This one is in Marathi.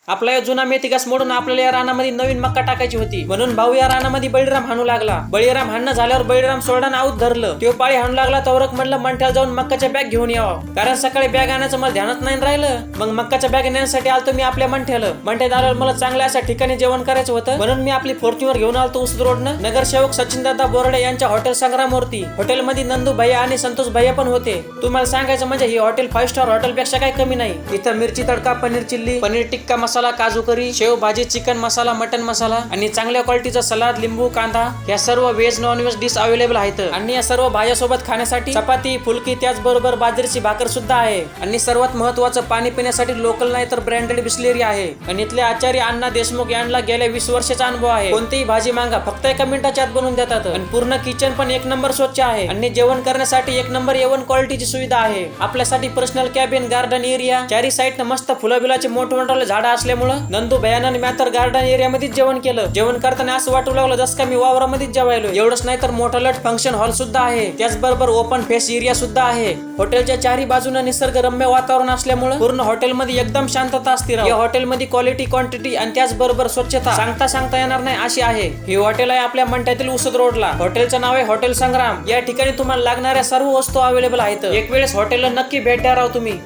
आपला या जुना मेथी घास मोडून आपल्याला या रानामध्ये नवीन मक्का टाकायची होती, म्हणून भाऊ या रानामध्ये बळीराम हाणू लागला. बळीराम हाणणं झाल्यावर बळीराम सोडानं आऊत धरलं. तो पाळी हाणू लागला तवरक म्हणलं मंठ्याला जाऊन मक्काच्या बॅग घेऊन यावं, कारण सकाळी बॅग आणायचं मला ध्यानात नाही राहिलं. मग मक्काच्या बॅग नेण्यासाठी आलतो मी आपल्या मंठ्याला. मंठ्यात आल्यावर मला चांगल्या अशा ठिकाणी जेवण करायचं होतं, म्हणून मी आपली फॉर्च्युनर घेऊन आलतो उसद रोडनं. नगरसेवक सचिनदादा बोर्डे यांच्या हॉटेल संग्रामवरती. हॉटेलमध्ये नंदू भैया आणि संतोष भैया पण होते. तुम्हाला सांगायचं म्हणजे ही हॉटेल 5 स्टार हॉटेल पेक्षा काही कमी नाही. इथं मिरची तडका, पनीर चिल्ली, पनीर टिक्का मसाला, काजू करी, शेव भाजी, चिकन मसाला, मटन मसाला आणि चांगल्या क्वालिटीचा सलाद, लिंबू, कांदा या सर्व veg non veg dish available आहेत. आणि या सर्व भाज्यासोबत खाण्यासाठी चपाती, फुलकी, त्याचबरोबर बाजरीची भाकर सुद्धा आहे. आणि सर्वात महत्वाचं पाणी पिण्यासाठी लोकल नाही तर ब्रँडेड बिस्लेरी आहे. आणि इथले आचार्य अण्णा देशमुख यांना गेल्या 20 वर्षाचा अनुभव आहे. कोणतीही भाजी मागा फक्त 1 मिनिटाच्या आत बनवून देतात. आणि पूर्ण किचन पण 1 नंबर स्वच्छ आहे. आणि जेवण करण्यासाठी 1 नंबर A1 क्वालिटीची सुविधा आहे. आपल्यासाठी पर्सनल कॅबिन, गार्डन एरिया, चारी साईडनं मस्त फुलाबिलाचे मोठमोठे झाडं असल्यामुळे नंदू भयानं मी तर गार्डन एरियामध्येच जेवण केलं. जेवण करताना असं वाटू लागलं जसं का मी वावरामध्येच जेवायलो. एवढंच नाही तर मोठा लट फंक्शन हॉल सुद्धा आहे. त्याचबरोबर ओपन फेस एरिया सुद्धा आहे. हॉटेलच्या चारी बाजूने निसर्गरम्य वातावरण असल्यामुळे पूर्ण हॉटेलमध्ये एकदम शांतता असते. या हॉटेलमध्ये क्वालिटी, क्वांटिटी आणि त्याचबरोबर स्वच्छता सांगता येणार नाही अशी आहे. ही हॉटेल आहे आपल्या मंठ्यातील उसद रोडला. हॉटेलचं नाव आहे हॉटेल संग्राम. या ठिकाणी तुम्हाला लागणाऱ्या सर्व वस्तू अवेलेबल आहेत. एक वेळेस हॉटेलला नक्की भेट द्या राव तुम्ही.